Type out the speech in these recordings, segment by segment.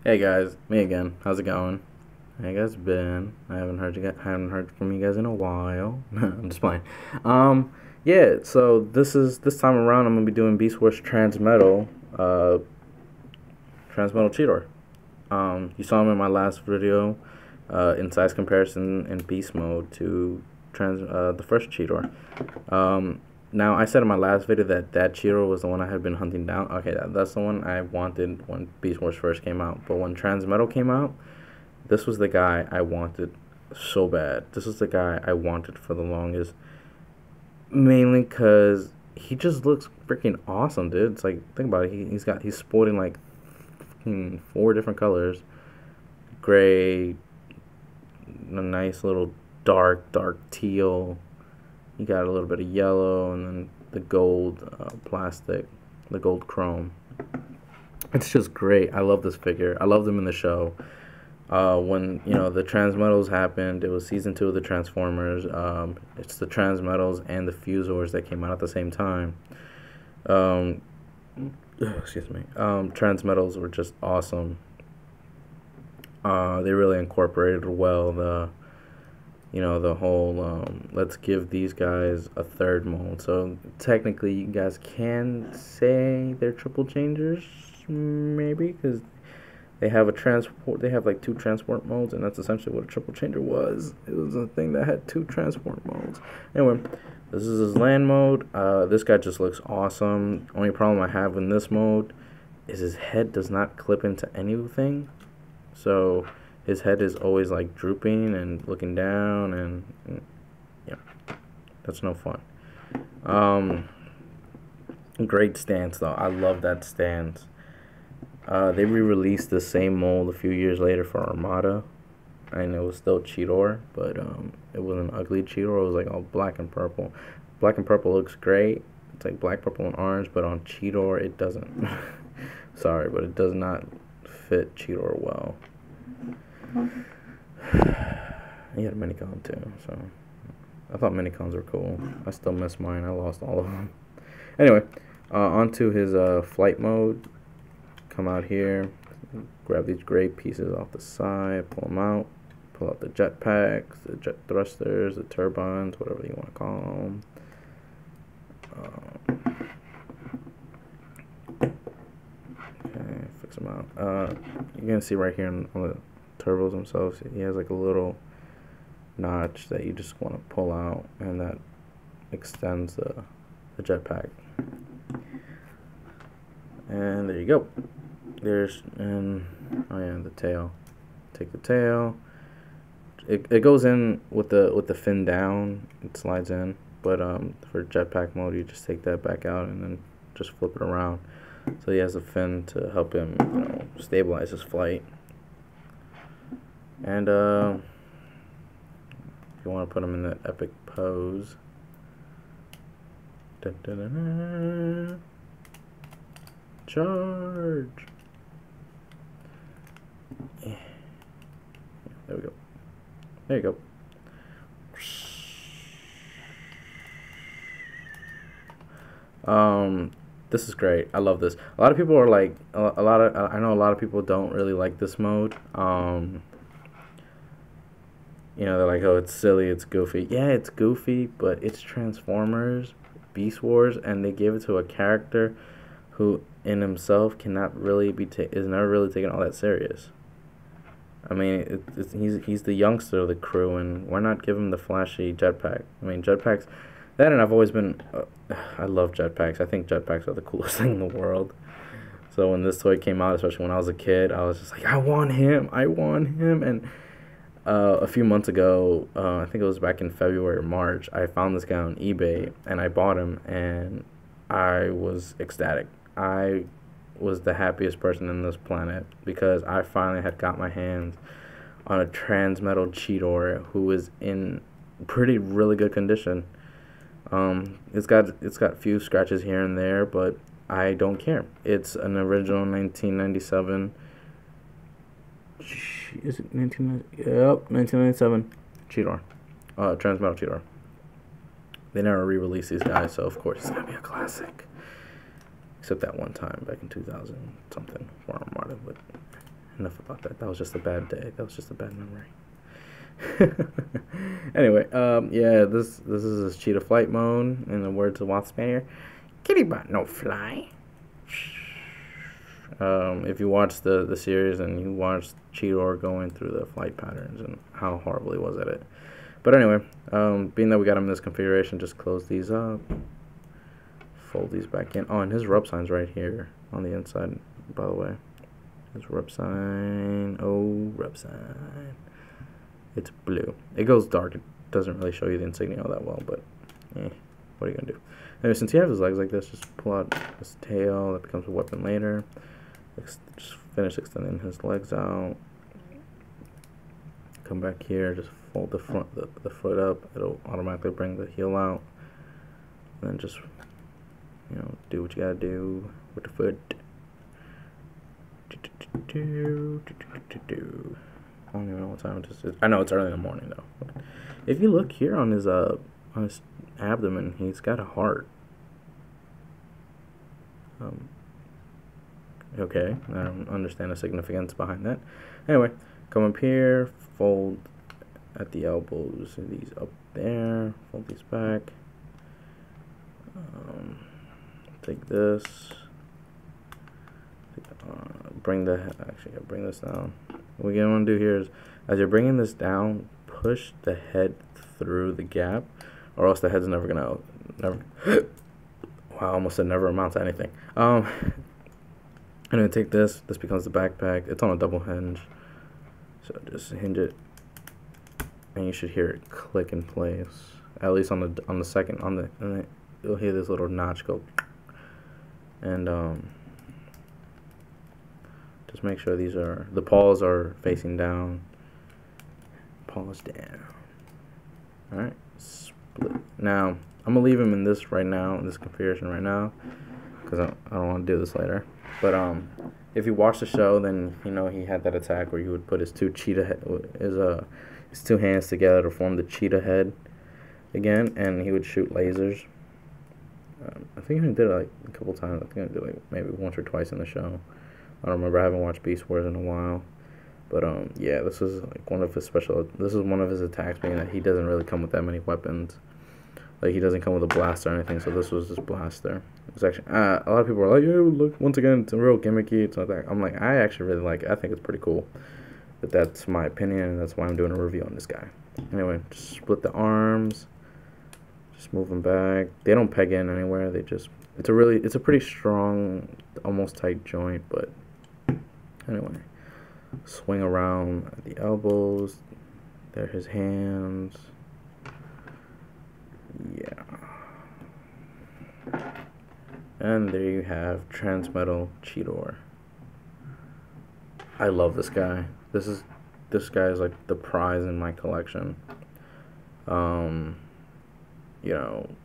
Hey guys, me again. How's it going? How you guys been? I haven't heard from you guys in a while. I'm just playing. Um, yeah. So this time around. I'm gonna be doing Beastwars Transmetal Cheetor. You saw him in my last video, in size comparison in beast mode to the first Cheetor. Now I said in my last video that Cheetor was the one I had been hunting down. Okay, that's the one I wanted when Beast Wars first came out. But when Transmetal came out, this was the guy I wanted so bad. This is the guy I wanted for the longest. Mainly because he just looks freaking awesome, dude. It's like, think about it. He's sporting like four different colors: gray, a nice little dark teal. You got a little bit of yellow, and then the gold plastic, the gold chrome. It's just great. I love this figure. I loved him in the show. When the Transmetals happened, it was season 2 of the Transformers. It's the Transmetals and the Fusors that came out at the same time. Um, excuse me. Transmetals were just awesome. They really incorporated well the whole let's give these guys a third mold. So technically, you guys can say they're triple changers, maybe, because they have like two transport modes, and that's essentially what a triple changer was. It was a thing that had two transport modes. Anyway, this is his land mode. This guy just looks awesome. Only problem I have in this mode is his head does not clip into anything. So his head is always like drooping and looking down, and yeah, that's no fun. Great stance though. I love that stance. They re-released the same mold a few years later for Armada, and it was still Cheetor, but it was an ugly Cheetor. It was like all black and purple. Black and purple looks great. It's like black, purple, and orange, but on Cheetor it doesn't. Sorry, but it does not fit Cheetor well. He had a minicon too, so I thought minicons were cool. I still miss mine. I lost all of them. Anyway, onto his flight mode. Come out here, grab these gray pieces off the side, pull them out, pull out the jet packs, the jet thrusters, the turbines, whatever you want to call them. Okay, fix them out. You're gonna see right here on the turbos themselves, he has like a little notch that you just want to pull out, and that extends the jetpack. And there you go. Oh yeah, the tail. Take the tail. It goes in with the fin down. It slides in, but for jetpack mode, you just take that back out and then just flip it around. So he has a fin to help him, stabilize his flight. And if you want to put him in that epic pose. Dun, dun, dun, dun. Charge. Yeah. There we go. There you go. This is great. I love this. A lot of people are like, I know a lot of people don't really like this mode. They're like, oh, it's silly, it's goofy. Yeah, it's goofy, but it's Transformers, Beast Wars, and they gave it to a character who in himself cannot really is never really taken all that serious. I mean, he's the youngster of the crew, and why not give him the flashy jetpack? I mean, jetpacks. That, and I've always been. I love jetpacks. I think jetpacks are the coolest thing in the world. So when this toy came out, especially when I was a kid, I was just like, I want him. And a few months ago, I think it was back in February or March, I found this guy on eBay, and I bought him, and I was ecstatic. I was the happiest person in this planet because I finally had got my hands on a Transmetal Cheetor who was in really good condition. It's got a few scratches here and there, but I don't care. It's an original 1997. Is it 1997 Cheetor, Transmetal Cheetor. They never re-released these guys, so of course it's gonna be a classic. Except that one time back in 2000 something for Armada, but enough about that. That was just a bad day. That was just a bad memory. Anyway, yeah, this is his cheetah flight mode. In the words of Walt Spanier, kitty butt no fly. If you watch the series and you watch Cheetor going through the flight patterns and how horrible he was at it. But anyway, being that we got him in this configuration, just close these up, fold these back in. Oh, and his rub sign's right here on the inside, by the way. His rub sign. Oh, rub sign. It's blue. It goes dark. It doesn't really show you the insignia all that well, but what are you gonna do? Anyway, since you have his legs like this, just pull out his tail. That becomes a weapon later. Just finish extending his legs out. Come back here. Just fold the foot up. It'll automatically bring the heel out. And then just do what you gotta do with the foot. I don't even know what time it is. I know it's early in the morning though. If you look here on his abdomen, he's got a heart. Okay, I don't understand the significance behind that. Anyway, come up here, fold at the elbows, these up there, fold these back. Take this. Bring this down. What you're gonna do here is, as you're bringing this down, push the head through the gap, or else the head's never. Wow, I almost said never amount to anything. Anyway, take this. This becomes the backpack. It's on a double hinge, so just hinge it, and you should hear it click in place. At least on the second you'll hear this little notch go, and just make sure the paws are facing down. Paws down. All right, split. Now I'm gonna leave him in this right now, in this configuration right now, because I don't want to do this later. But if you watch the show, then he had that attack where he would put his two hands together to form the cheetah head again, and he would shoot lasers. I think he did it like a couple times. I think I did like maybe once or twice in the show. I don't remember. I haven't watched Beastwars in a while. But yeah, this is like one of his attacks, being that he doesn't really come with that many weapons. Like, he doesn't come with a blaster or anything, so this was his blaster. It's actually, a lot of people are like, yeah, look, once again, it's a real gimmicky, it's not that. I'm like, I actually really like it. I think it's pretty cool. But that's my opinion, and that's why I'm doing a review on this guy. Anyway, just split the arms. Just move them back. They don't peg in anywhere. They just, it's a pretty strong, almost tight joint, but anyway. Swing around at the elbows. There are his hands. Yeah. And there you have Transmetal Cheetor. I love this guy. This guy is like the prize in my collection. I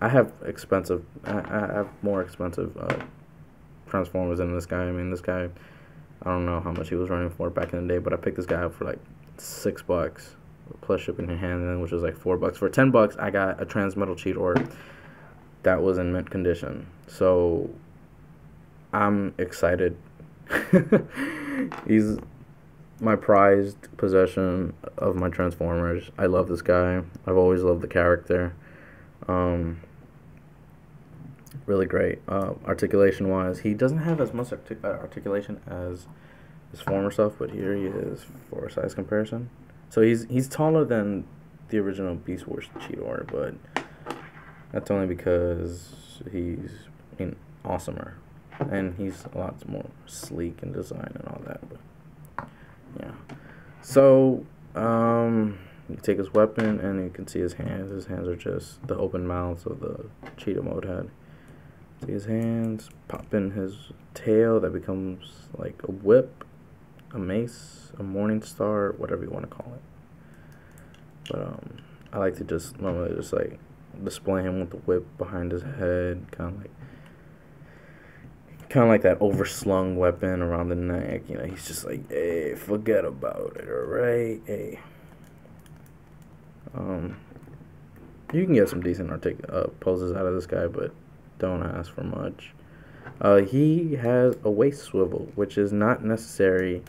have more expensive Transformers than this guy. I mean, this guy, I don't know how much he was running for back in the day, but I picked this guy up for like $6 plus shipping and handling, which was like $4. For $10, I got a Transmetal Cheetor that was in mint condition. So I'm excited. He's my prized possession of my Transformers. I love this guy. I've always loved the character. Really great. Articulation wise, he doesn't have as much articulation as his former stuff, but here he is for a size comparison. So he's taller than the original Beastwars Cheetor, but that's only because he's awesomer, and he's a lot more sleek in design and all that. But yeah, so you take his weapon, and you can see his hands. His hands are just the open mouths of the cheetah mode head. See his hands, pop in his tail that becomes like a whip, a mace, a morning star, whatever you want to call it. But I like to just normally just like display him with the whip behind his head, kind of like that overslung weapon around the neck. He's just like, hey, forget about it, alright? Hey. You can get some decent poses out of this guy, but don't ask for much. He has a waist swivel, which is not necessary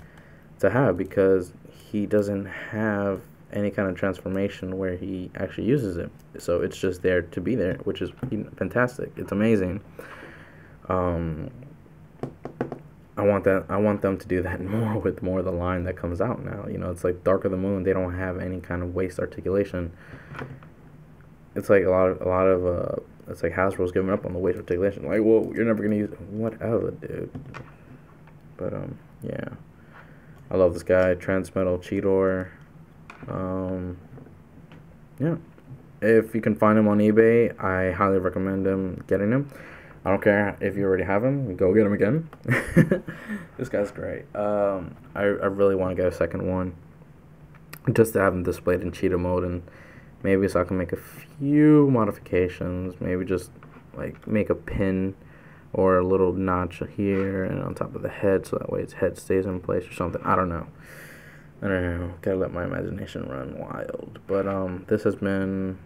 to have, because he doesn't have any kind of transformation where he actually uses it. So it's just there to be there, which is fantastic. It's amazing. I want them to do that more with more of the line that comes out now. You know, it's like Dark of the Moon. They don't have any kind of waist articulation. It's like a lot of it's like Hasbro's giving up on the waist articulation. Like, well, you're never gonna use it. Whatever, dude. But yeah, I love this guy, Transmetal Cheetor. Yeah, if you can find him on eBay, I highly recommend getting him. I don't care if you already have him, go get him again. This guy's great. I really want to get a second one, just to have him displayed in cheetah mode, and maybe so I can make a few modifications. Maybe just like make a pin or a little notch here and on top of the head, so that way its head stays in place or something. I don't know. Gotta let my imagination run wild. But this has been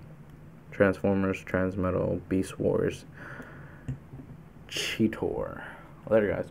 Transformers, Transmetal, Beastwars, Cheetor. Later, guys.